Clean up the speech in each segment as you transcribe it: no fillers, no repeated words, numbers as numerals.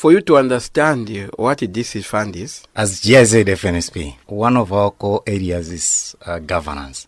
For you to understand what a DC fund is, as GIZ FNSP, one of our core areas is governance.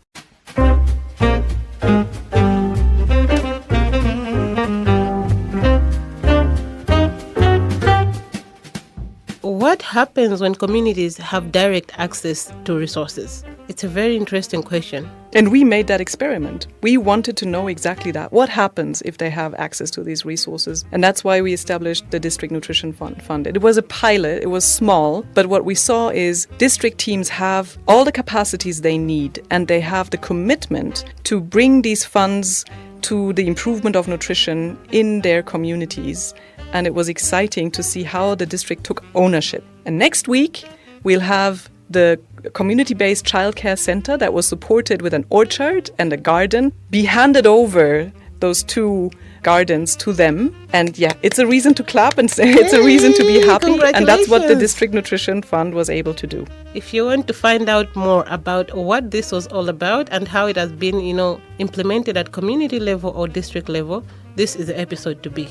What happens when communities have direct access to resources? It's a very interesting question. And we made that experiment. We wanted to know exactly that. What happens if they have access to these resources? And that's why we established the District Nutrition Fund. It was a pilot, it was small, but what we saw is district teams have all the capacities they need and they have the commitment to bring these funds to the improvement of nutrition in their communities. And it was exciting to see how the district took ownership. And next week, we'll have the community-based childcare center that was supported with an orchard and a garden be handed over, those two gardens, to them. And yeah, it's a reason to clap and say it's a reason to be happy. And that's what the District Nutrition Fund was able to do. If you want to find out more about what this was all about and how it has been, implemented at community level or district level, this is the episode to be.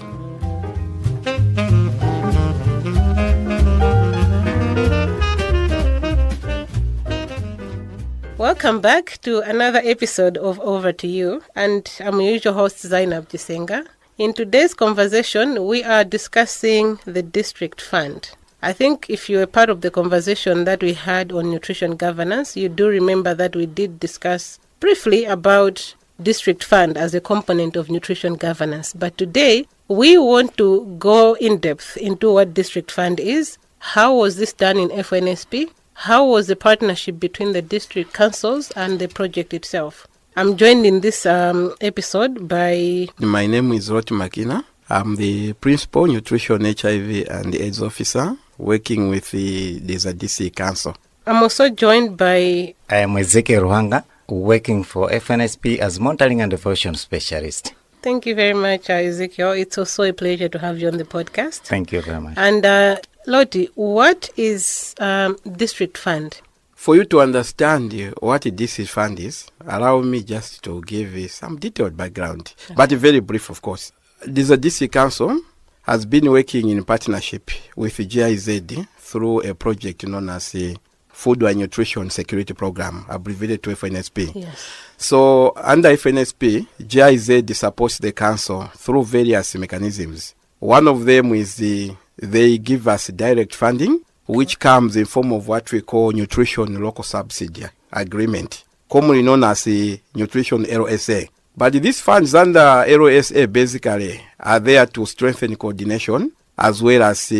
Welcome back to another episode of Over to You, and I'm your usual host, Zainab Jisenga. In today's conversation, we are discussing the District Fund. I think if you were part of the conversation that we had on nutrition governance, you do remember that we did discuss briefly about District Fund as a component of nutrition governance. But today, we want to go in depth into what District Fund is, how was this done in FNSP, how was the partnership between the district councils and the project itself? I'm joined in this episode by... My name is Roti Makina. I'm the Principal Nutrition HIV and AIDS Officer working with the DC Council. I'm also joined by... I am Ezekiel Ruhanga, working for FNSP as Monitoring and Evaluation Specialist. Thank you very much, Ezekiel. It's also a pleasure to have you on the podcast. Thank you very much. And Lottie, what is District Fund? For you to understand what a DC Fund is, allow me just to give some detailed background, but very brief, of course. The DC Council has been working in partnership with GIZ through a project known as the Food and Nutrition Security Program, abbreviated to FNSP. Yes. So under FNSP, GIZ supports the council through various mechanisms. One of them is they give us direct funding, which comes in form of what we call Nutrition Local Subsidy Agreement, commonly known as the Nutrition LSA. But these funds under LSA basically are there to strengthen coordination as well as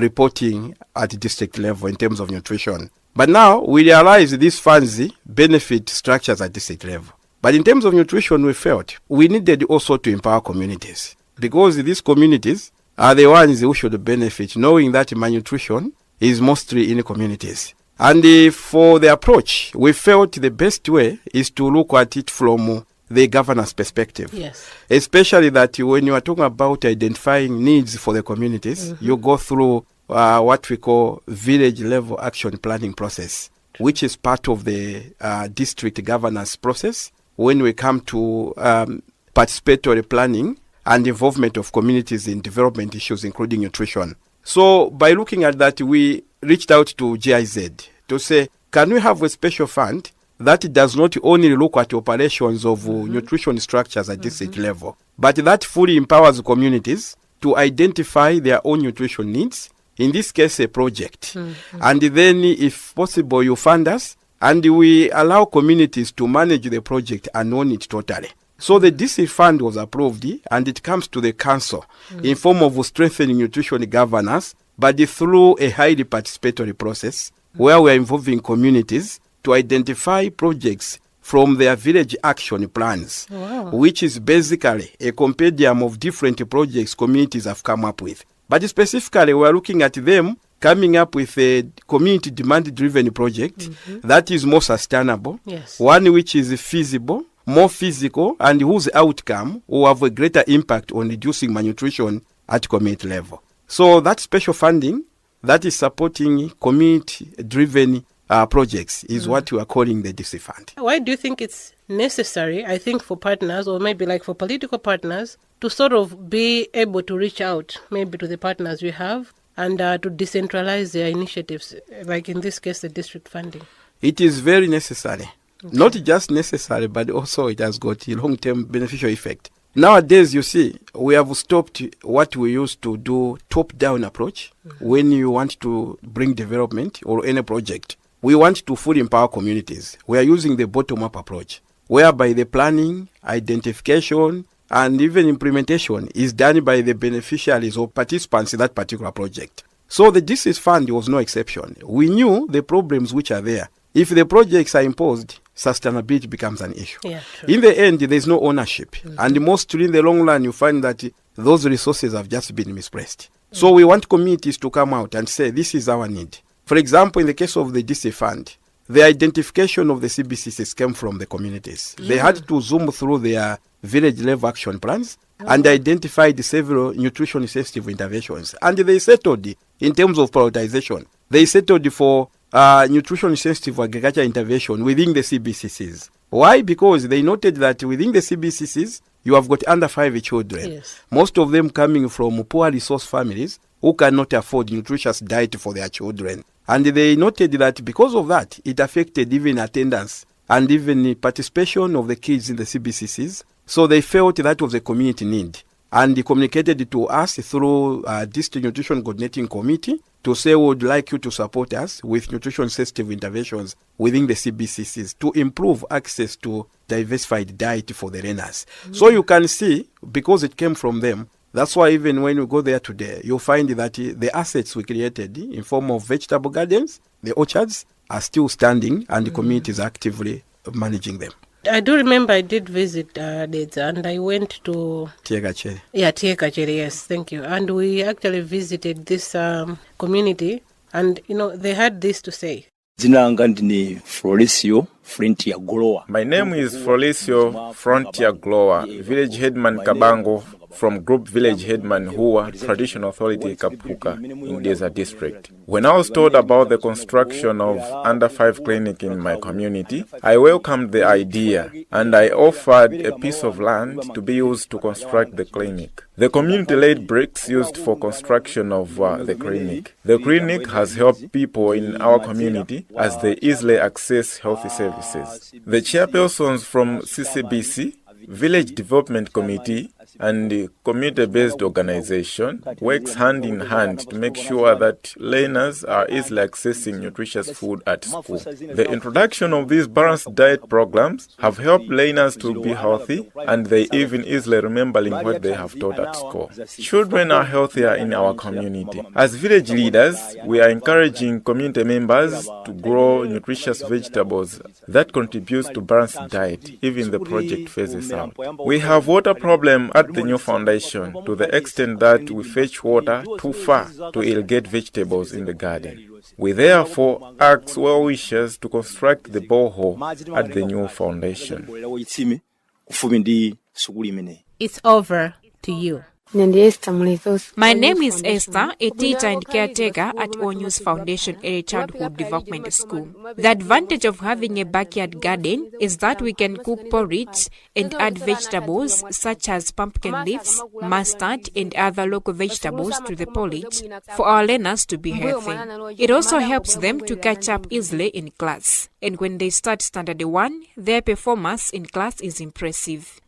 reporting at the district level in terms of nutrition. But now we realize these funds benefit structures at district level. But in terms of nutrition, we felt we needed also to empower communities, because these communities are the ones who should benefit, knowing that malnutrition is mostly in communities. And for the approach, we felt the best way is to look at it from the governance perspective. Yes. Especially that when you are talking about identifying needs for the communities, you go through what we call village level action planning process, which is part of the district governance process when we come to participatory planning and involvement of communities in development issues, including nutrition. So by looking at that, we reached out to GIZ to say, can we have a special fund that does not only look at operations of nutrition structures at district level, but that fully empowers communities to identify their own nutrition needs, in this case a project. And then if possible you fund us and we allow communities to manage the project and own it totally. So the DC fund was approved and it comes to the council in form of strengthening nutrition governance, but through a highly participatory process where we are involving communities to identify projects from their village action plans, which is basically a compendium of different projects communities have come up with. But specifically, we are looking at them coming up with a community demand-driven project that is more sustainable, one which is feasible, more physical, and whose outcome will have a greater impact on reducing malnutrition at community level. So that special funding that is supporting community-driven projects is what we are calling the DC Fund. Why do you think it's necessary, I think, for partners, or maybe like for political partners, to sort of be able to reach out maybe to the partners we have and to decentralize their initiatives, like in this case, the district funding? It is very necessary. Okay. Not just necessary, but also it has got a long-term beneficial effect. Nowadays, you see, we have stopped what we used to do top-down approach when you want to bring development or any project. We want to fully empower communities. We are using the bottom-up approach, whereby the planning, identification, and even implementation is done by the beneficiaries or participants in that particular project. So the DC's fund was no exception. We knew the problems which are there. If the projects are imposed, sustainability becomes an issue. Yeah, true. In the end, there's no ownership. And mostly in the long run, you find that those resources have just been misplaced. So we want communities to come out and say, this is our need. For example, in the case of the DC fund, the identification of the CBCCs came from the communities. They had to zoom through their village level action plans and identified several nutrition sensitive interventions. And they settled in terms of prioritization. They settled for nutrition sensitive agriculture intervention within the CBCCs. Why? Because they noted that within the CBCCs, you have got under 5 children. Yes. Most of them coming from poor resource families who cannot afford nutritious diet for their children. And they noted that because of that, it affected even attendance and even participation of the kids in the CBCCs. So they felt that was a community need. And they communicated to us through District Nutrition Coordinating Committee to say we would like you to support us with nutrition-sensitive interventions within the CBCCs to improve access to diversified diet for the learners. So you can see, because it came from them, that's why even when you go there today, you'll find that the assets we created in form of vegetable gardens, the orchards, are still standing and the community is actively managing them. I do remember I did visit Dedza, and I went to Tiekachere. Yeah, Tiekachere, yes, thank you. And we actually visited this community, and they had this to say. My name is Florencio Frontier Glower, village headman Kabango from Group Village Headman Hua, Traditional Authority Kapuka in Desert District. When I was told about the construction of under 5 clinic in my community, I welcomed the idea and I offered a piece of land to be used to construct the clinic. The community laid bricks used for construction of the clinic. The clinic has helped people in our community as they easily access healthy services. The chairpersons from CCBC, Village Development Committee, and the community-based organization works hand in hand to make sure that learners are easily accessing nutritious food at school. The introduction of these balanced diet programs have helped learners to be healthy, and they even easily remembering what they have taught at school. Children are healthier in our community. As village leaders, we are encouraging community members to grow nutritious vegetables that contributes to balanced diet, even the project phases out. We have water problem at the new foundation to the extent that we fetch water too far to irrigate vegetables in the garden. We therefore ask well wishers to construct the borehole at the new foundation. It's over to you. My name is Esther, a teacher and caretaker at Onyus Foundation Early Childhood Development School. The advantage of having a backyard garden is that we can cook porridge and add vegetables such as pumpkin leaves, mustard, and other local vegetables to the porridge for our learners to be healthy. It also helps them to catch up easily in class. And when they start Standard 1, their performance in class is impressive.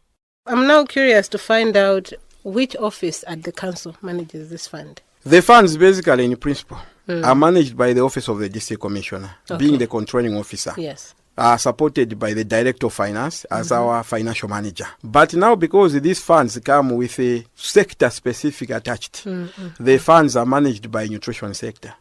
I'm now curious to find out which office at the council manages this fund? The funds basically in principle are managed by the office of the district commissioner, being the controlling officer. Yes. Supported by the director of finance as our financial manager. But now because these funds come with a sector specific attached, the funds are managed by nutrition sector.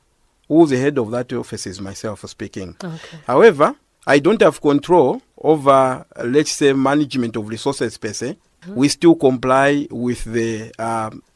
Who's the head of that office is myself speaking. Okay. However, I don't have control over, let's say, management of resources per se. We still comply with the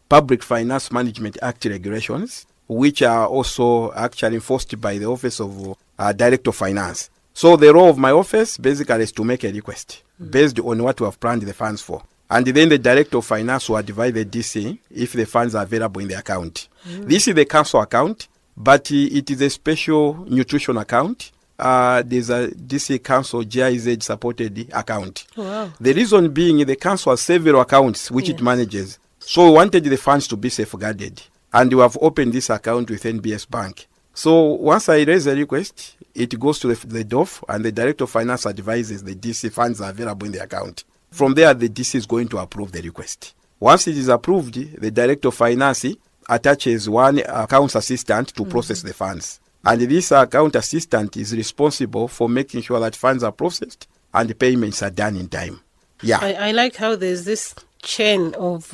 Public Finance Management Act regulations, which are also actually enforced by the Office of Director of Finance. So the role of my office basically is to make a request based on what we have planned the funds for. And then the Director of Finance will advise the DC if the funds are available in the account. This is the council account, but it is a special nutrition account. There's a DC Council GIZ supported account. Wow. The reason being the council has several accounts which it manages. So we wanted the funds to be safeguarded. and you have opened this account with NBS Bank. So once I raise a request, it goes to the DOF, and the Director of Finance advises the DC funds are available in the account. From there, the DC is going to approve the request. Once it is approved, the Director of Finance attaches one accounts assistant to process the funds. And this account assistant is responsible for making sure that funds are processed and the payments are done in time. Yeah. I like how there's this chain of,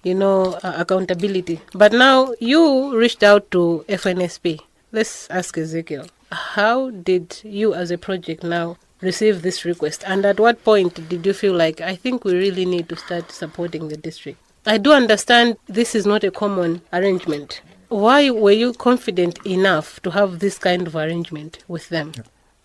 accountability. But now you reached out to FNSP. Let's ask Ezekiel. How did you as a project now receive this request? And at what point did you feel like, I think we really need to start supporting the district? I do understand this is not a common arrangement. Why were you confident enough to have this kind of arrangement with them?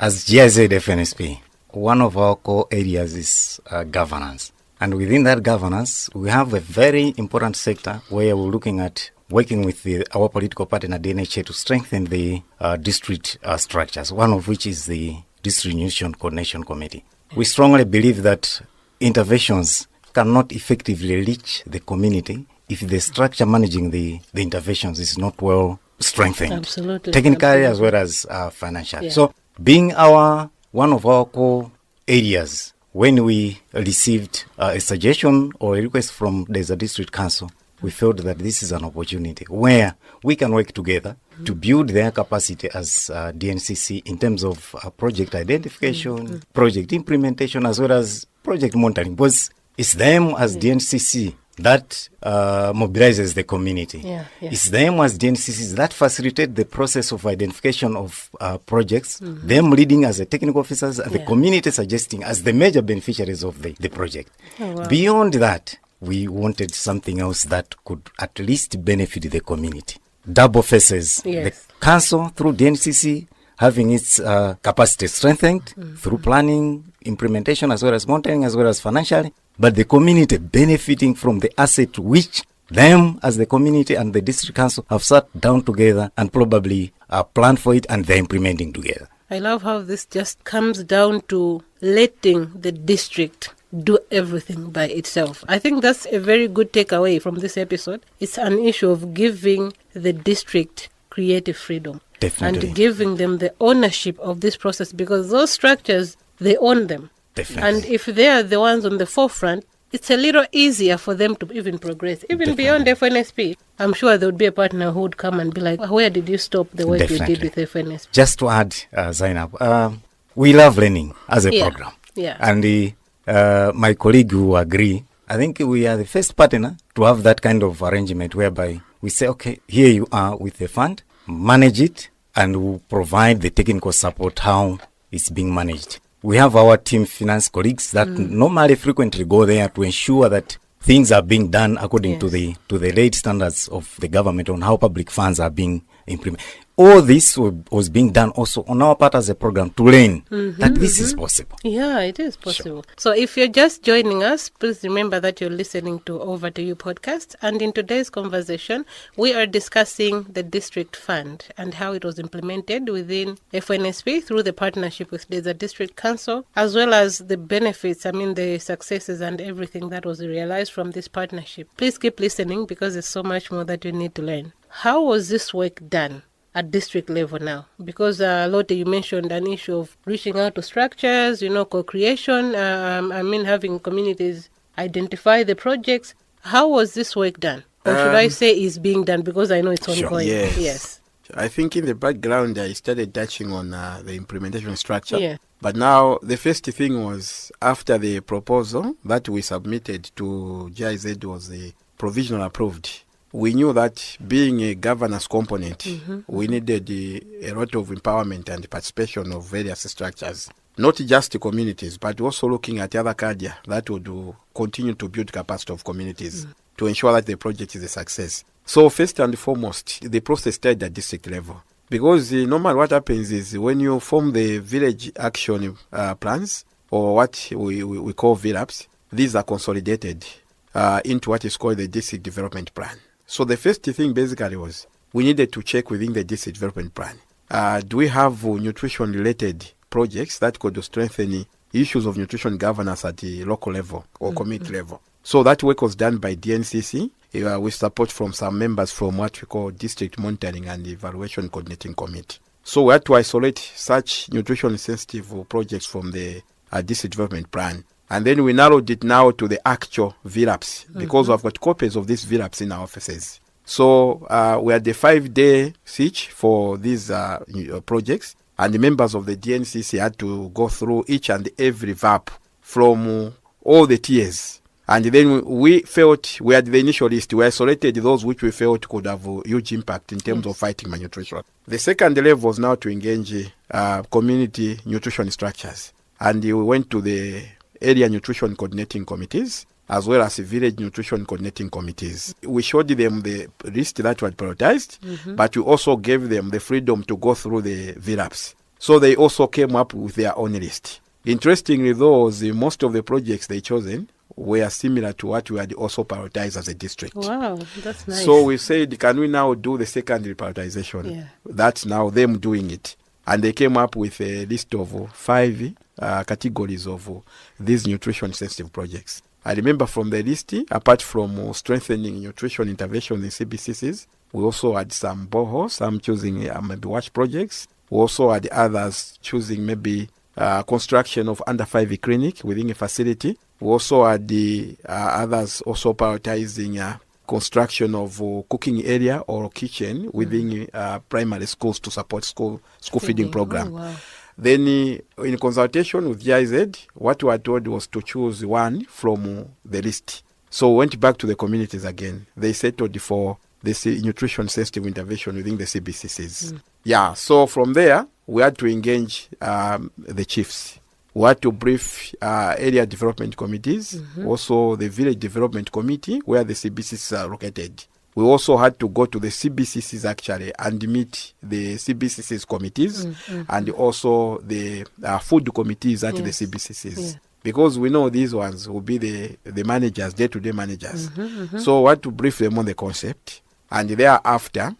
As GIZ FNSP, one of our core areas is governance. And within that governance, we have a very important sector where we're looking at working with our political partner DNHA to strengthen the district structures, one of which is the District Nutrition Coordination Committee. We strongly believe that interventions cannot effectively reach the community if the structure managing the interventions is not well strengthened. Absolutely. Technically as well as financially. Yeah. So being one of our core areas, when we received a suggestion or a request from the District Council, we felt that this is an opportunity where we can work together to build their capacity as DNCC in terms of project identification, project implementation, as well as project monitoring. Because it's them as DNCC that mobilizes the community. Yeah. It's them as DNCCs that facilitate the process of identification of projects, them leading as the technical officers, and the community suggesting as the major beneficiaries of the project. Oh, wow. Beyond that, we wanted something else that could at least benefit the community. Double faces. Yes. The council through DNCC having its capacity strengthened through planning, implementation, as well as monitoring, as well as financially, but the community benefiting from the asset which them as the community and the district council have sat down together and probably planned for it, and they're implementing together. I love how this just comes down to letting the district do everything by itself. I think that's a very good takeaway from this episode. It's an issue of giving the district creative freedom. Definitely. And giving them the ownership of this process, because those structures, they own them. Definitely. And if they are the ones on the forefront, it's a little easier for them to even progress. Even beyond FNSP, I'm sure there would be a partner who would come and be like, where did you stop the work you did with FNSP? Just to add, Zainab, we love learning as a program. Yeah. And my colleague will agree. I think we are the first partner to have that kind of arrangement whereby we say, okay, here you are with the fund, manage it, and we'll provide the technical support how it's being managed. We have our team finance colleagues that normally frequently go there to ensure that things are being done according to the laid standards of the government on how public funds are being implemented. All this was being done also on our part as a program to learn that this is possible. Yeah, it is possible. Sure. So if you're just joining us, please remember that you're listening to Over to You podcast. And in today's conversation, we are discussing the district fund and how it was implemented within FNSP through the partnership with the District Council, as well as the benefits, the successes and everything that was realized from this partnership. Please keep listening because there's so much more that you need to learn. How was this work done at district level now? Because Lotte, you mentioned an issue of reaching out to structures, co-creation, having communities identify the projects. How was this work done? Or should I say is being done, because I know it's ongoing. Sure. Yes. I think in the background I started touching on the implementation structure. Yeah. But now the first thing was, after the proposal that we submitted to GIZ was the provisional approved, we knew that being a governance component, we needed a lot of empowerment and participation of various structures, not just the communities, but also looking at other cadre that would continue to build capacity of communities to ensure that the project is a success. So first and foremost, the process started at district level. Because normally what happens is when you form the village action plans, or what we call VLAPs, these are consolidated into what is called the district development plan. So the first thing basically was we needed to check within the district development plan. Do we have nutrition-related projects that could strengthen issues of nutrition governance at the local level or community level? So that work was done by DNCC with support from some members from what we call District Monitoring and Evaluation Coordinating Committee. So we had to isolate such nutrition sensitive projects from the district development plan. And then we narrowed it now to the actual VLAPs, because we've got copies of these VLAPs in our offices. So we had the 5-day siege for these projects, and the members of the DNCC had to go through each and every VAP from all the tiers. And then we felt we had the initial list. We isolated those which we felt could have a huge impact in terms of fighting malnutrition. The second level was now to engage community nutrition structures. And we went to the area nutrition coordinating committees as well as village nutrition coordinating committees. We showed them the list that was prioritized, but we also gave them the freedom to go through the VLAPs. So they also came up with their own list. Interestingly, though, most of the projects they chosen were similar to what we had also prioritized as a district. Wow, that's nice. So we said, can we now do the secondary prioritization? Yeah. That's now them doing it. And they came up with a list of 5 categories of these nutrition sensitive projects. I remember from the list, apart from strengthening nutrition intervention in CBCCs, we also had some boreholes, some choosing maybe wash projects. We also had others choosing maybe construction of under 5 clinic within a facility. We also had the others also prioritizing construction of cooking area or kitchen within primary schools to support school feeding program. Oh, wow. Then in consultation with GIZ, what we were told was to choose one from the list. So we went back to the communities again. They settled for the nutrition sensitive intervention within the CBCCs. Yeah, so from there, we had to engage the chiefs. We had to brief area development committees, also the village development committee where the CBCCs are located. We also had to go to the CBCCs actually and meet the CBCCs committees and also the food committees at the CBCCs. Yeah. Because we know these ones will be the managers, day-to-day managers. So we had to brief them on the concept. And thereafter,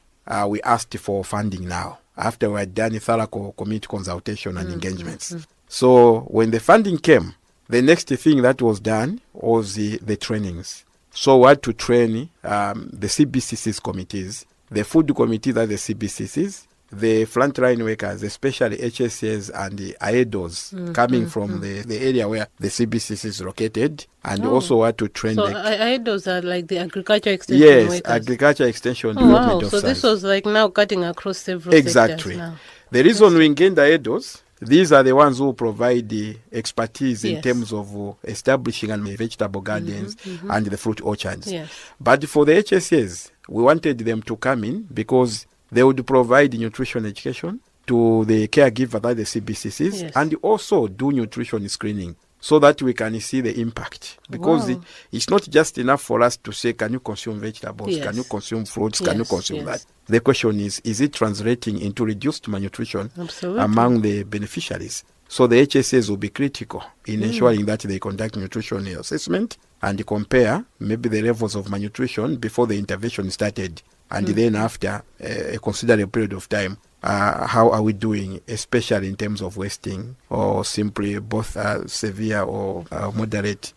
we asked for funding now, after we had done a thorough community consultation and engagements. So when the funding came, the next thing that was done was the trainings. So we had to train the CBCCs committees, the food committees at the CBCCs, the frontline workers, especially HSAs and the AEDOs coming from the area where the CBCC is located, and also had to train. So AEDOs are like the agriculture extension workers? Yes, agriculture extension development officers. So this was like now cutting across several sectors now. The reason we engaged AEDOs, these are the ones who provide the expertise in terms of establishing and vegetable gardens and the fruit orchards. Yes. But for the HSAs, we wanted them to come in because they would provide nutrition education to the caregiver at the CBCCs and also do nutrition screening so that we can see the impact. Because it's not just enough for us to say, can you consume vegetables? Can you consume fruits? Can you consume that? The question is it translating into reduced malnutrition among the beneficiaries? So the HSAs will be critical in ensuring that they conduct nutrition assessment and compare maybe the levels of malnutrition before the intervention started. And then after a considerable period of time, how are we doing, especially in terms of wasting or simply both severe or moderate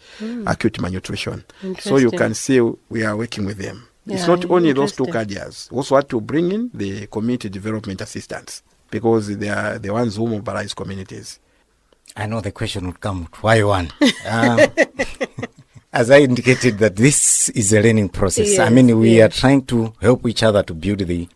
acute malnutrition. So you can see we are working with them. Yeah, it's not only those 2 cadres. We also had to bring in the community development assistants because they are the ones who mobilize communities. I know the question would come, why one? As I indicated that this is a learning process. Yes, I mean, we are trying to help each other to build the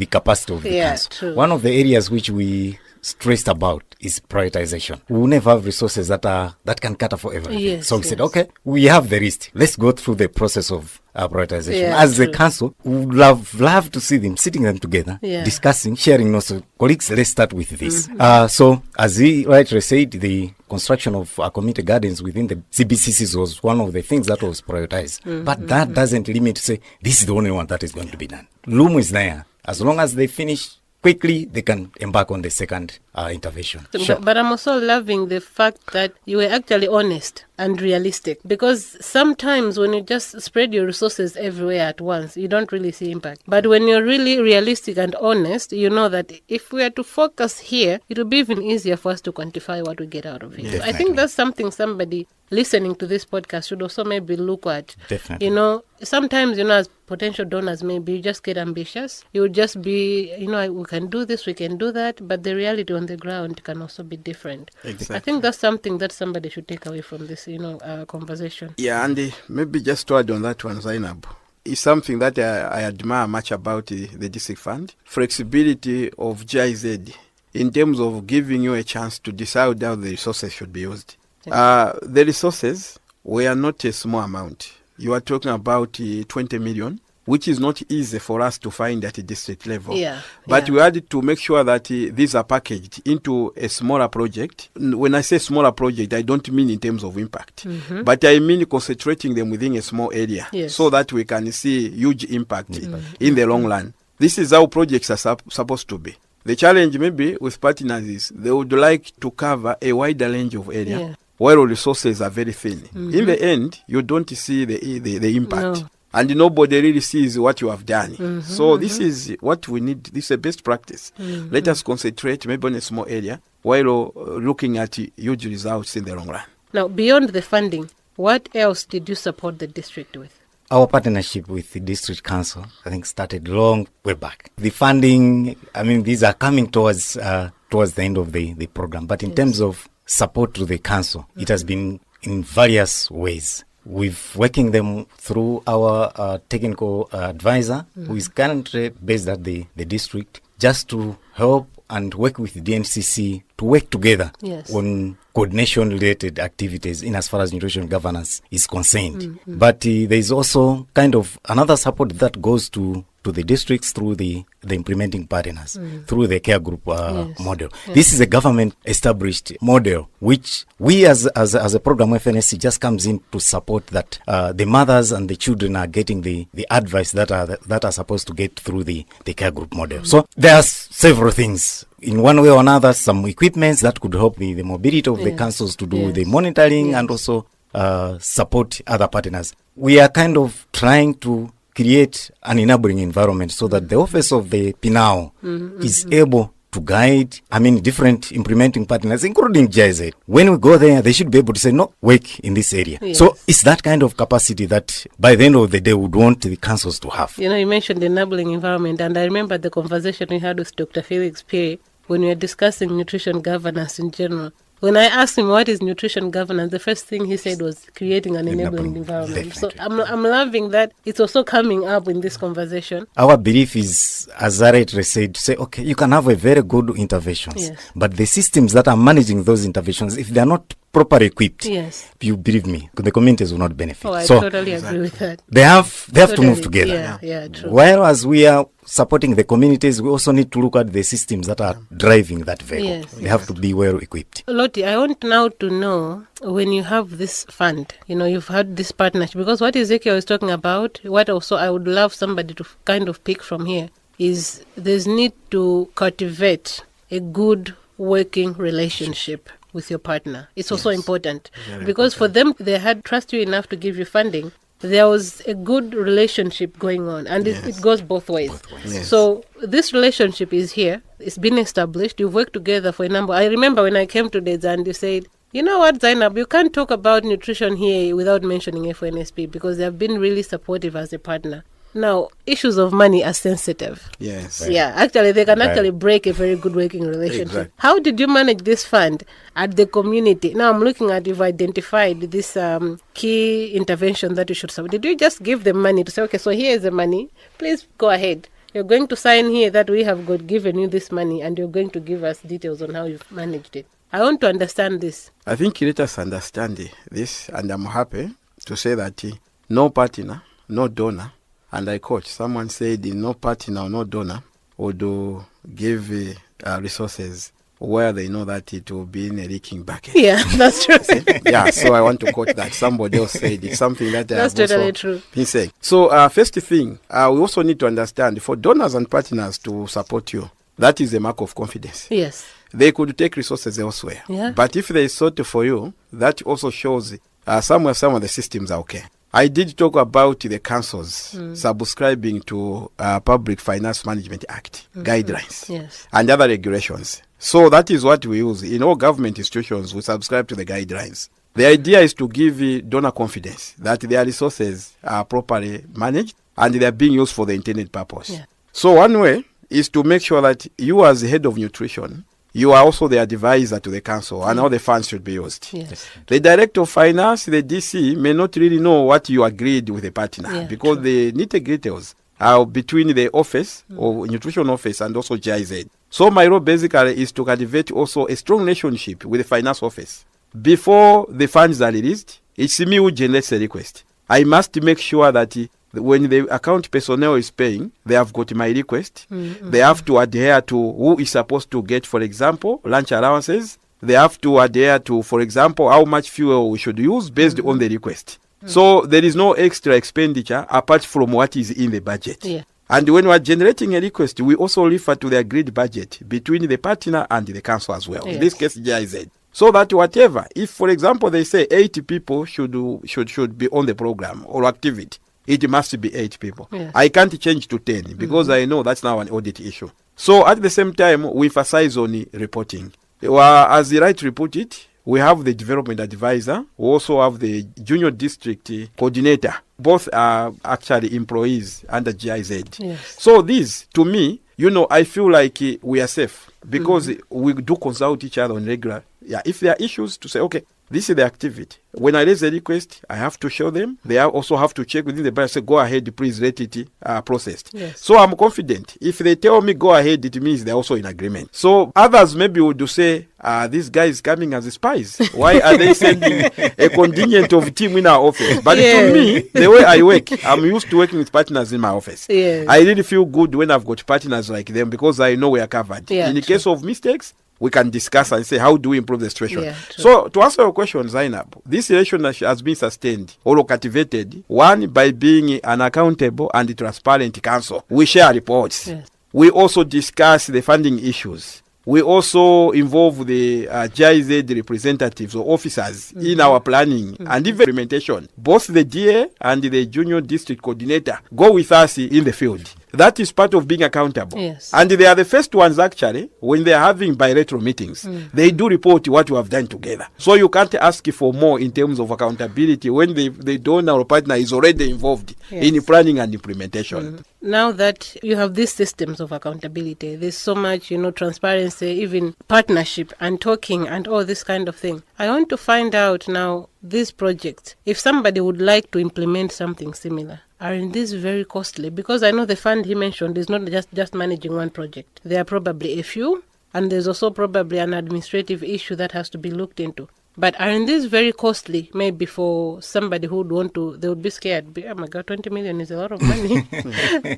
capacity of the council. True. One of the areas which we stressed about is prioritization. We will never have resources that can cater for everything. So we said, okay, we have the list. Let's go through the process of prioritization. As the council, we would love to see them, sitting them together, discussing, sharing notes. Colleagues, let's start with this. So as he rightly said, the construction of community gardens within the CBCCs was one of the things that was prioritized. But that doesn't limit to say, this is the only one that is going to be done. Loom is there. As long as they finish quickly, they can embark on the second intervention. But I'm also loving the fact that you were actually honest. and realistic. Because sometimes when you just spread your resources everywhere at once, you don't really see impact. But when you're really realistic and honest, you know that if we are to focus here, it will be even easier for us to quantify what we get out of it. Yeah, so I think that's something somebody listening to this podcast should also maybe look at. Definitely. You know, sometimes, you know, as potential donors, maybe you just get ambitious. You would just be, you know, we can do this, we can do that, but the reality on the ground can also be different. Exactly. I think that's something that somebody should take away from this, you know, conversation. Yeah, and maybe just to add on that one, Zainab, is something that I admire much about the district fund. Flexibility of GIZ in terms of giving you a chance to decide how the resources should be used. The resources were not a small amount. You are talking about 20 million, which is not easy for us to find at a district level. Yeah, But yeah. we had to make sure that these are packaged into a smaller project. When I say smaller project, I don't mean in terms of impact, but I mean concentrating them within a small area, Yes. so that we can see huge impact in the long run. This is how projects are supposed to be. The challenge maybe with partners is they would like to cover a wider range of area, Yeah. while resources are very thin. In the end, you don't see the impact. No. And nobody really sees what you have done. So this is what we need. This is a best practice. Let us concentrate maybe on a small area while looking at huge results in the long run. Now, beyond the funding, what else did you support the district with? Our partnership with the district council, I think, started long way back. The funding, I mean, these are coming towards the end of the program. But in terms of support to the council, it has been in various ways. We've working them through our technical advisor, who is currently based at the district, just to help and work with the DNCC to work together Yes. on coordination-related activities in as far as nutrition governance is concerned. But there is also kind of another support that goes to the districts through the implementing partners, through the care group model. Yes. This is a government-established model, which we as a program FNSC just comes in to support that the mothers and the children are getting the advice that are supposed to get through the care group model. So there are several things. In one way or another, some equipments that could help the mobility of the councils to do the monitoring and also support other partners. We are kind of trying to create an enabling environment so that the office of the PNAO is able to guide, different implementing partners, including GIZ. When we go there, they should be able to say, no, work in this area. Yes. So it's that kind of capacity that by the end of the day, we would want the councils to have. You know, you mentioned the enabling environment, and I remember the conversation we had with Dr. Felix Perry when we were discussing nutrition governance in general. When I asked him what is nutrition governance, the first thing he said was creating an enabling environment. Definitely. So I'm loving that it's also coming up in this conversation. Our belief is, as Zaret said, to say, okay, you can have a very good interventions, Yes. but the systems that are managing those interventions, if they are not properly equipped, Yes. you believe me, the communities will not benefit. Oh, I so totally agree with that. they have to Totally. move together. Yeah, true. Whereas we are supporting the communities, we also need to look at the systems that are driving that vehicle. Yes, They have to be well equipped. Lottie, I want now to know, when you have this fund, you know, you've had this partnership, because what Ezekiel is talking about, what also I would love somebody to kind of pick from here, is there's need to cultivate a good working relationship with your partner. It's also important, because for them, they had trust you enough to give you funding. There was a good relationship going on, and it goes both ways. Yes. So this relationship is here. It's been established. You've worked together for a number. I remember when I came to Deza and you said, you know what, Zainab, you can't talk about nutrition here without mentioning FNSP, because they have been really supportive as a partner. Now, issues of money are sensitive. Yes. Yeah, actually, they can actually break a very good working relationship. Exactly. How did you manage this fund at the community? Now, I'm looking at, you've identified this key intervention that you should support. Did you just give them money to say, okay, so here is the money, please go ahead. You're going to sign here that we have given you this money, and you're going to give us details on how you've managed it. I want to understand this. I think let us understand this, and I'm happy to say that no partner, no donor, and I quote, someone said no partner or no donor would give resources where they know that it will be in a leaking bucket. Yeah, that's true. Yeah, so I want to quote that. Somebody else said it's something that That's I have totally also true. been saying. So first thing, we also need to understand, for donors and partners to support you, that is a mark of confidence. Yes. They could take resources elsewhere. Yeah. But if they sought for you, that also shows some of the systems are okay. I did talk about the councils subscribing to Public Finance Management Act guidelines and other regulations. So that is what we use. In all government institutions, we subscribe to the guidelines. The idea is to give donor confidence that their resources are properly managed and they are being used for the intended purpose. Yeah. So one way is to make sure that you as the head of nutrition, you are also the advisor to the council and how the funds should be used. Yes. The director of finance, the DC, may not really know what you agreed with the partner because the nitty-gritties are between the office or nutrition office and also GIZ. So my role basically is to cultivate also a strong relationship with the finance office. Before the funds are released, it's me who generates the request. I must make sure that when the account personnel is paying, they have got my request. They have to adhere to who is supposed to get, for example, lunch allowances. They have to adhere to, for example, how much fuel we should use based on the request. So there is no extra expenditure apart from what is in the budget. Yeah. And when we are generating a request, we also refer to the agreed budget between the partner and the council as well. Yes. In this case, GIZ. So that whatever, if, for example, they say 80 people should be on the program or activity, it must be 8 people. Yes. I can't change to 10 because I know that's now an audit issue. So at the same time, we emphasize on reporting. As the right report it, we have the development advisor. We also have the junior district coordinator. Both are actually employees under GIZ. Yes. So this, to me, I feel like we are safe because we do consult each other on regular. Yeah, if there are issues to say, okay, this is the activity. When I raise a request, I have to show them. They also have to check within the budget, say, go ahead, please let it processed. Yes. So I'm confident. If they tell me go ahead, it means they're also in agreement. So others maybe would say, this guy is coming as spies. Why are they sending a contingent of team in our office? But to me, the way I work, I'm used to working with partners in my office. Yes. I really feel good when I've got partners like them because I know we are covered. Yeah, in the case of mistakes, we can discuss and say, how do we improve the situation? Yeah, so, to answer your question, Zainab, this relation has been sustained or cultivated, one, by being an accountable and transparent council. We share reports. Yes. We also discuss the funding issues. We also involve the GIZ representatives or officers in our planning and even implementation. Both the DA and the junior district coordinator go with us in the field. That is part of being accountable. Yes. And they are the first ones, actually, when they are having bilateral meetings, they do report what we have done together. So you can't ask for more in terms of accountability when the donor or partner is already involved in planning and implementation. Now that you have these systems of accountability, there's so much, transparency, even partnership and talking and all this kind of thing. I want to find out now, these projects, if somebody would like to implement something similar, are in this very costly? Because I know the fund he mentioned is not just managing one project. There are probably a few, and there's also probably an administrative issue that has to be looked into. But are in this very costly, maybe for somebody who would want to, they would be scared. Oh my God, 20 million is a lot of money.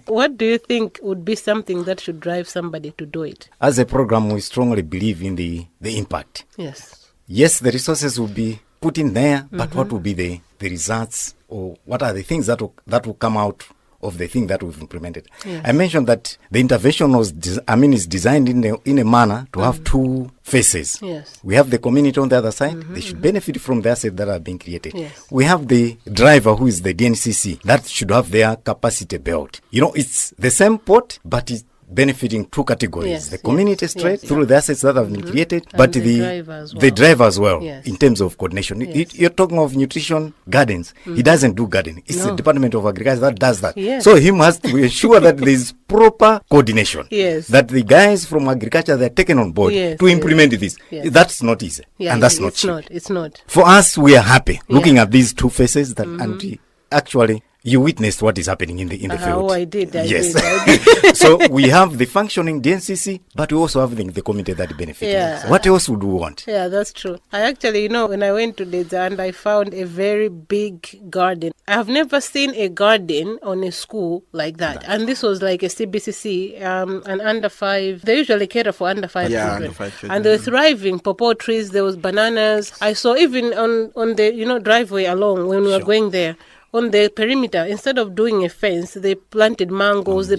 What do you think would be something that should drive somebody to do it? As a program, we strongly believe in the impact. Yes. Yes, the resources will be put in there, but what will be the results, or what are the things that will come out of the thing that we've implemented? Yes. I mentioned that the intervention is designed in a manner to have two faces. Yes. We have the community on the other side. They should benefit from the assets that are being created. Yes. We have the driver, who is the DNCC, that should have their capacity built. It's the same pot, but it's benefiting two categories. Yes, the community straight through the assets that have been created, and but the driver as well, in terms of coordination. Yes. You're talking of nutrition gardens. He doesn't do gardening. It's the Department of Agriculture that does that. Yes. So he must ensure that there is proper coordination. Yes. That the guys from agriculture, they're taken on board to implement this. Yes. That's not easy. Yeah, and that's not cheap. It's not. For us, we are happy looking at these two faces that and actually you witnessed what is happening in the field. Oh, I did. I yes. did. So we have the functioning DNCC, but we also have the community that benefits. Yeah. What else would we want? Yeah, that's true. I actually, when I went to Dedza and I found a very big garden. I have never seen a garden on a school like that. And this was like a CBCC, an under 5. They usually cater for under 5 children. Under 5 children. And they were thriving. Pawpaw trees, there was bananas. I saw even on the, driveway along when we were going there, on the perimeter, instead of doing a fence, they planted mangoes,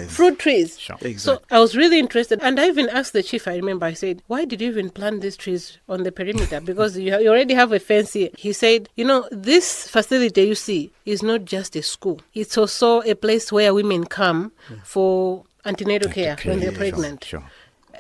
fruit trees. Sure. Exactly. So I was really interested. And I even asked the chief, I remember, I said, why did you even plant these trees on the perimeter? Because you already have a fence here. He said, this facility you see is not just a school. It's also a place where women come for antenatal care when they're pregnant. Sure.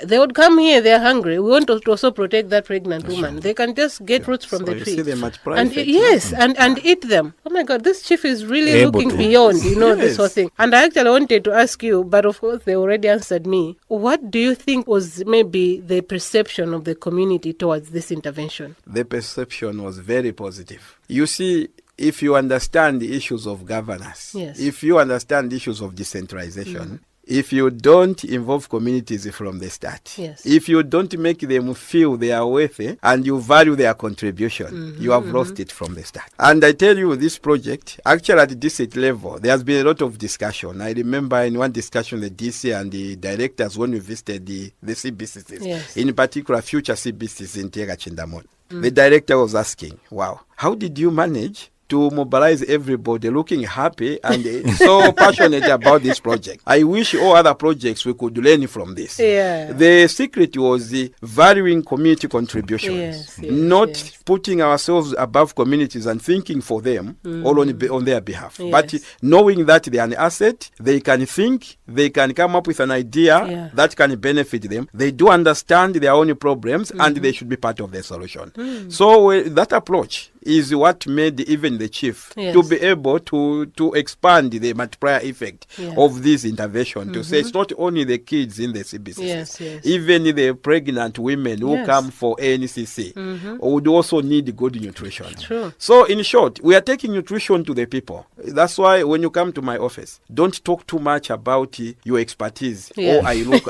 They would come here, they're hungry. We want to also protect that pregnant woman. They can just get roots from the you tree. see them at And private. and eat them. Oh my God, this chief is really Able looking to. beyond, this Yes. whole thing. And I actually wanted to ask you, but of course they already answered me. What do you think was maybe the perception of the community towards this intervention? The perception was very positive. You see, if you understand the issues of governance, Yes. if you understand the issues of decentralization, if you don't involve communities from the start, Yes. if you don't make them feel they are worthy and you value their contribution, you have lost it from the start. And I tell you, this project, actually at the district level, there has been a lot of discussion. I remember in one discussion, the DC and the directors, when we visited the CBCCs, Yes. in particular future CBCs in Tega Chindamon, the director was asking, wow, how did you manage to mobilize everybody looking happy and so passionate about this project? I wish all other projects we could learn from this. Yeah. The secret was the valuing community contributions, Yes, yes, not yes. putting ourselves above communities and thinking for them or on their behalf. Yes. But knowing that they are an asset, they can think, they can come up with an idea that can benefit them. They do understand their own problems and they should be part of the solution. So that approach is what made even the chief to be able to expand the multiplier effect of this intervention, to say it's not only the kids in the CBCC, even the pregnant women who come for NCC would also need good nutrition. True. So in short, we are taking nutrition to the people. That's why when you come to my office, don't talk too much about your expertise. Or I look,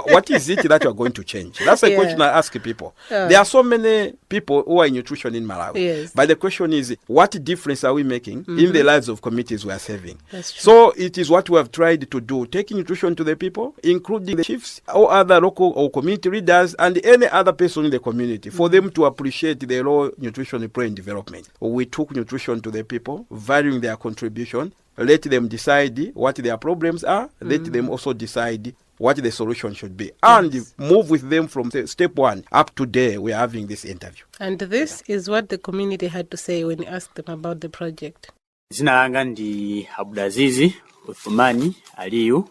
what is it that you are going to change? That's a question I ask people. There are so many people who are in nutrition in Malawi. Yes. But the question is, what difference are we making in the lives of communities we are serving? That's true. So it is what we have tried to do, taking nutrition to the people, including the chiefs or other local or community leaders and any other person in the community, for them to appreciate the role nutrition play in development. We took nutrition to the people, valuing their contribution, let them decide what their problems are, let them also decide what the solution should be, and move with them from step one up to there we are having this interview. And this is what the community had to say when you asked them about the project. Zina langa ndi Abdulazizi Uthumani Aliyu.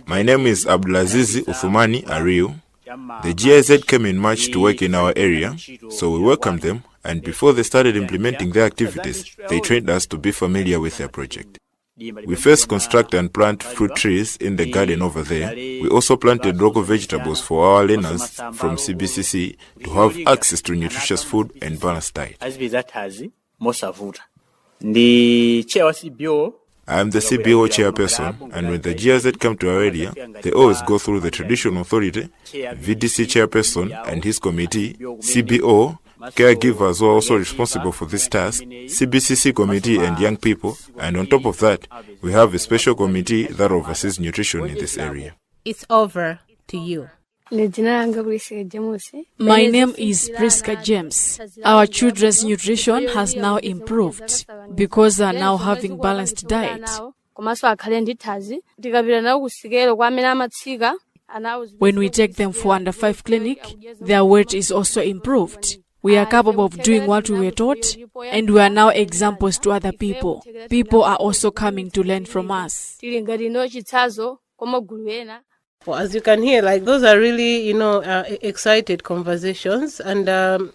My name is Abdulazizi Uthumani Ariu. The GIZ came in March to work in our area, so we welcomed them, and before they started implementing their activities, they trained us to be familiar with their project. We first construct and plant fruit trees in the garden over there. We also planted local vegetables for our learners from CBCC to have access to nutritious food and balanced diet. I am the CBO chairperson, and when the GIZ come to our area, they always go through the traditional authority, VDC chairperson and his committee, CBO, caregivers who are also responsible for this task, CBCC committee and young people, and on top of that, we have a special committee that oversees nutrition in this area. It's over to you. My name is Priska James. Our children's nutrition has now improved because they are now having balanced diet. When we take them for under 5 clinic, their weight is also improved. We are capable of doing what we were taught, and we are now examples to other people. People are also coming to learn from us. Well, as you can hear, those are really, excited conversations. And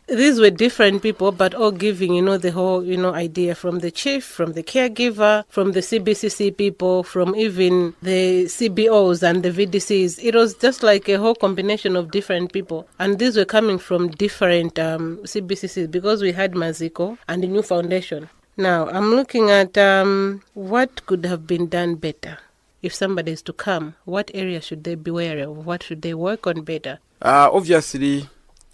these were different people, but all giving, the whole, idea, from the chief, from the caregiver, from the CBCC people, from even the CBOs and the VDCs. It was just like a whole combination of different people. And these were coming from different CBCCs, because we had Maziko and the new foundation. Now, I'm looking at what could have been done better. If somebody is to come, what area should they be aware of? What should they work on better? Obviously,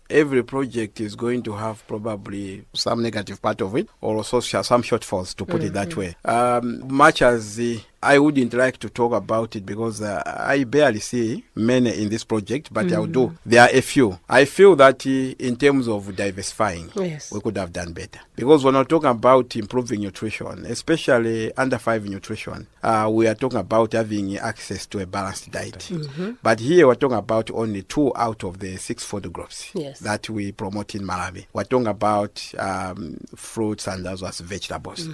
every project is going to have probably some negative part of it, or also some shortfalls, to put it that way. Much as I wouldn't like to talk about it because I barely see many in this project, but I'll do. There are a few. I feel that in terms of diversifying, we could have done better. Because when we're talking about improving nutrition, especially under 5 nutrition, we are talking about having access to a balanced diet. But here we're talking about only 2 out of the 6 food groups that we promote in Malawi. We're talking about fruits and as well as vegetables.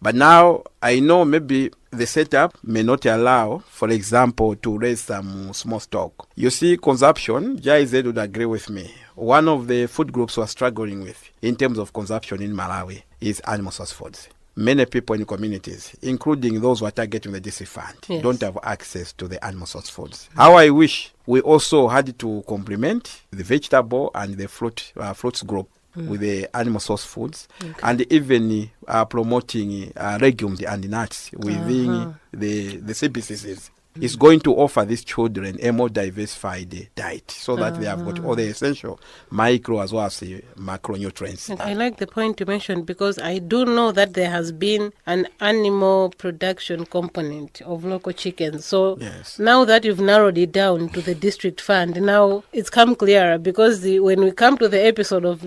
But now I know maybe the setup may not allow, for example, to raise some small stock. You see, consumption, Jai Z would agree with me. One of the food groups we're struggling with in terms of consumption in Malawi is animal source foods. Many people in communities, including those who are targeting the DC fund, don't have access to the animal source foods. How I wish we also had to complement the vegetable and the fruits group with the animal source foods, and even promoting legumes and nuts within the CBCCs. Is going to offer these children a more diversified diet so that they have got all the essential micro as well as macronutrients. And I like the point you mentioned because I do know that there has been an animal production component of local chickens. So now that you've narrowed it down to the district fund, now it's come clearer because when we come to the episode of,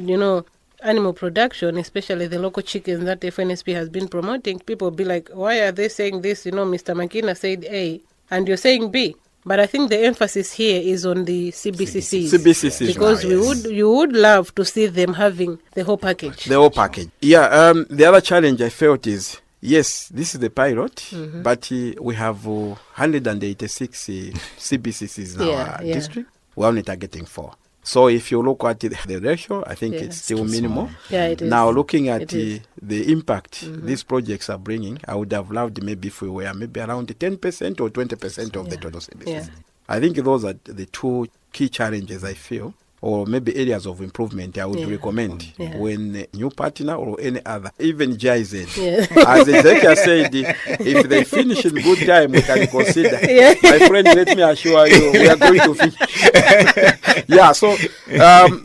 animal production, especially the local chickens that FNSP has been promoting, people will be like, why are they saying this? Mr. Makina said A. And you're saying B, but I think the emphasis here is on the CBCCs. Because you would love to see them having the whole package. The whole package. Yeah. The other challenge I felt is, yes, this is the pilot, but we have 186 CBCCs in our district. We're only targeting 4. So if you look at the ratio, I think it's still minimal. Yeah, it is. Now looking at the impact these projects are bringing, I would have loved maybe if we were maybe around 10% or 20% of the total services. I think those are the 2 key challenges I feel, or maybe areas of improvement I would recommend when a new partner or any other, even GIZ. As Ezekiel said, if they finish in good time, we can consider. My friend, let me assure you, we are going to finish. So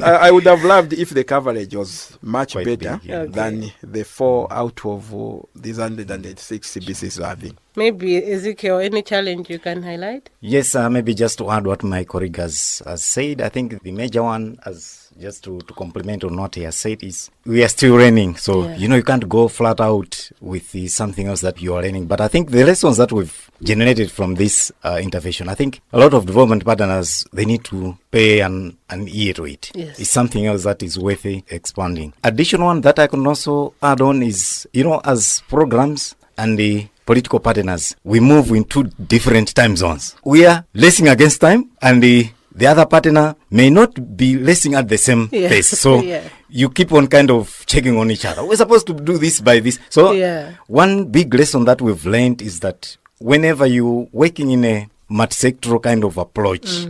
I would have loved if the coverage was much better than the 4 out of these 106 CBCs are having. Maybe, Ezekiel, any challenge you can highlight? Yes, maybe just to add what my colleague has said, I think the major one, as just to complement on what he has said, is we are still learning. So, you can't go flat out with something else that you are learning. But I think the lessons that we've generated from this intervention, I think a lot of development partners, they need to pay an ear to it. It's something else that is worth expanding. Additional one that I can also add on is, as programs and the political partners, we move in 2 different time zones. We are racing against time, and the other partner may not be racing at the same pace. So you keep on kind of checking on each other. We're supposed to do this by this. So one big lesson that we've learned is that whenever you're working in a multi-sectoral kind of approach,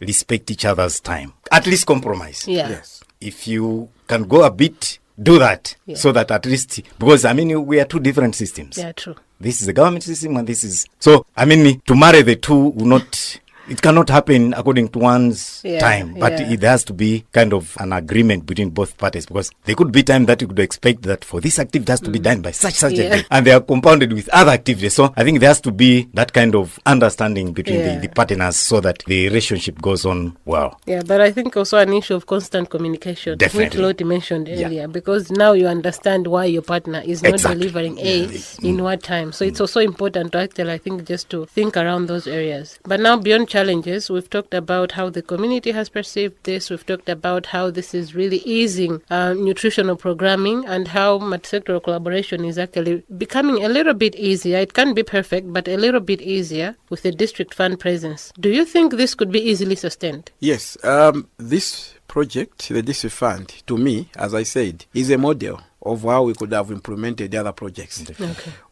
respect each other's time. At least compromise. If you can go a bit, do that. So that at least, because we are 2 different systems. Yeah, true. This is the government system and this is... So, to marry the 2 will not... It cannot happen according to one's time, but it has to be kind of an agreement between both parties, because there could be time that you could expect that for this activity has to be done by such a day, and they are compounded with other activities. So I think there has to be that kind of understanding between the partners so that the relationship goes on well. Yeah, but I think also an issue of constant communication, which Lottie mentioned earlier, because now you understand why your partner is not delivering in what time. So it's also important to actually, I think, just to think around those areas. But now beyond challenges, we've talked about how the community has perceived this. We've talked about how this is really easing nutritional programming and how multi-sectoral collaboration is actually becoming a little bit easier. It can't be perfect, but a little bit easier with the district fund presence. Do you think this could be easily sustained? Yes. This project, the district fund, to me, as I said, is a model of how we could have implemented the other projects.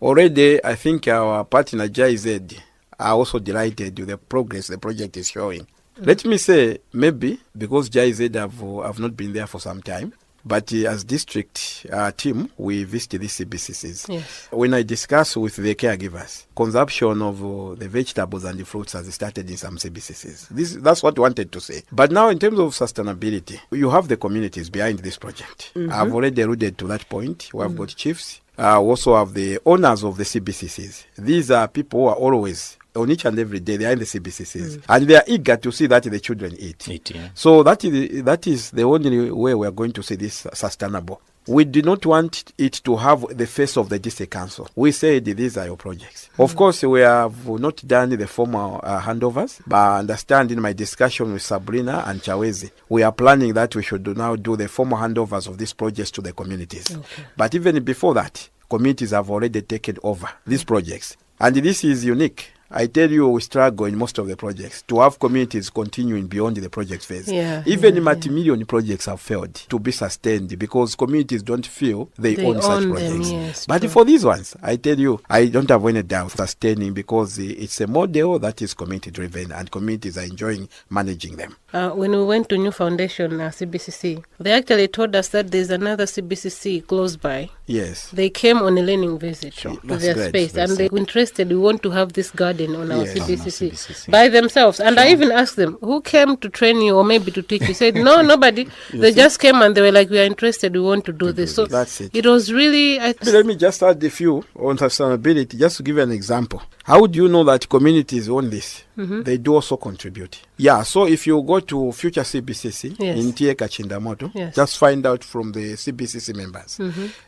Already, I think our partner GIZ are also delighted with the progress the project is showing. Let me say, maybe because GIZ have not been there for some time, but as district team, we visited these CBCCs. When I discuss with the caregivers, consumption of the vegetables and the fruits has started in some CBCCs. That's what I wanted to say. But now in terms of sustainability, you have the communities behind this project. I've already alluded to that point. We have got chiefs, also have the owners of the CBCCs. These are people who are always on each and every day. They are in the CBCCs, and they are eager to see that the children eat. Yeah. So that is the only way we are going to see this sustainable. We do not want it to have the face of the district council. We said these are your projects. Of course, we have not done the formal handovers, but I understand in my discussion with Sabrina and Chawezi, we are planning that we should now do the formal handovers of these projects to the communities. Okay. But even before that, communities have already taken over these projects. And this is unique. I tell you, we struggle in most of the projects to have communities continuing beyond the project phase. Even multi-million projects have failed to be sustained because communities don't feel they own such projects. Yes, but for these ones, I tell you, I don't have any doubt sustaining because it's a model that is community-driven and communities are enjoying managing them. When we went to New Foundation, CBCC, they actually told us that there's another CBCC close by. Yes. They came on a learning visit to their great. space, and they were interested. We want to have this garden on our CBCC by themselves. And I even asked them, who came to train you or maybe to teach you? Said, no, nobody. They just came and they were like, we are interested. We want to do this. So that's it. It was really... Let me just add a few on sustainability, just to give you an example. How do you know that communities own this? They do also contribute. Yeah, so if you go to future CBCC in Tieka Chindamoto, just find out from the CBCC members,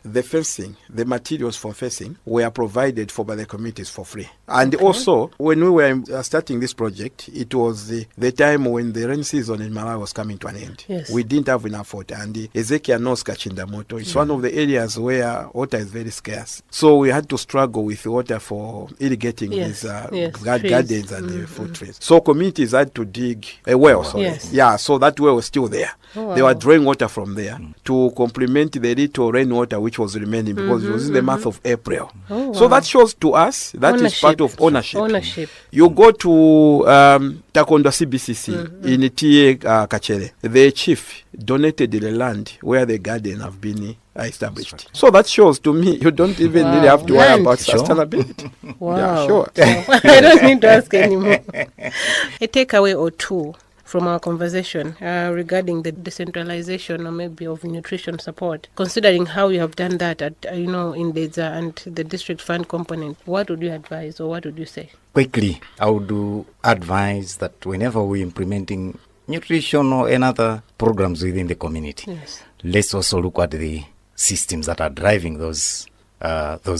the fencing, the materials for fencing were provided for by the communities for free. And also, when we were starting this project, it was the time when the rain season in Malawi was coming to an end. We didn't have enough water. And Ezekiel knows Kachindamoto. It's one of the areas where water is very scarce. So we had to struggle with water for irrigating these gardens and the fruit trees. So communities had to dig a well. So that well was still there. They were drawing water from there to complement the little rainwater which was remaining because it was in the month of April. So that shows to us that ownership is part of ownership. You go to Takonda CBCC in Tie Kachere. The chief donated the land where the garden have been established. So that shows to me you don't even really have to worry about sustainability. Wow. Yeah, sure. I don't need to ask anymore. A takeaway or two from our conversation regarding the decentralization or maybe of nutrition support, considering how you have done that at in DEZA and the district fund component, what would you advise or what would you say? Quickly, I would advise that whenever we're implementing nutrition or another programs within the community, let's also look at the systems that are driving those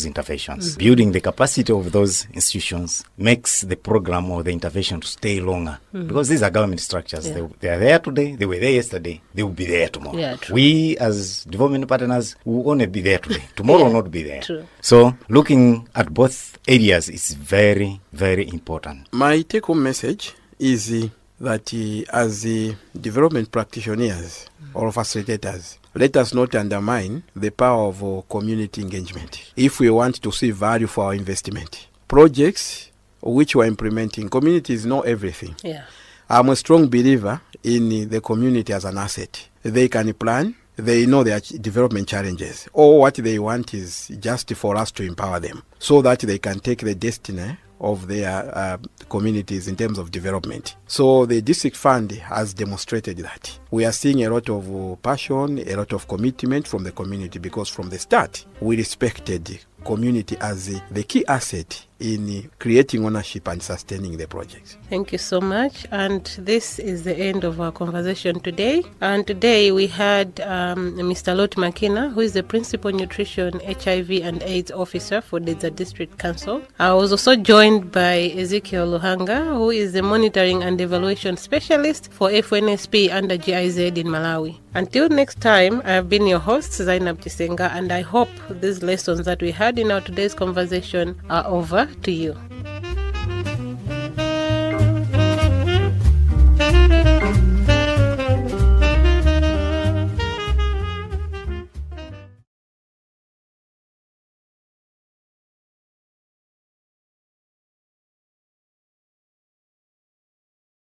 interventions. Building the capacity of those institutions makes the program or the intervention to stay longer because these are government structures. They are there today, they were there yesterday, they will be there tomorrow. We as development partners will only be there today. Tomorrow will not be there. So looking at both areas is very, very important. My take-home message is that as development practitioners or facilitators, let us not undermine the power of community engagement if we want to see value for our investment. Projects which we are implementing, communities know everything. I'm a strong believer in the community as an asset. They can plan, they know their development challenges. All what they want is just for us to empower them so that they can take the destiny of their communities in terms of development. So the district fund has demonstrated that. We are seeing a lot of passion, a lot of commitment from the community because from the start, we respected community as the key asset in creating ownership and sustaining the project. Thank you so much. And this is the end of our conversation today. And today we had Mr. Lot Makina, who is the Principal Nutrition, HIV and AIDS Officer for DEZA District Council. I was also joined by Ezekiel Luhanga, who is the Monitoring and Evaluation Specialist for FNSP under GIZ in Malawi. Until next time, I have been your host, Zainab Chisenga, and I hope these lessons that we had in our today's conversation are over to you.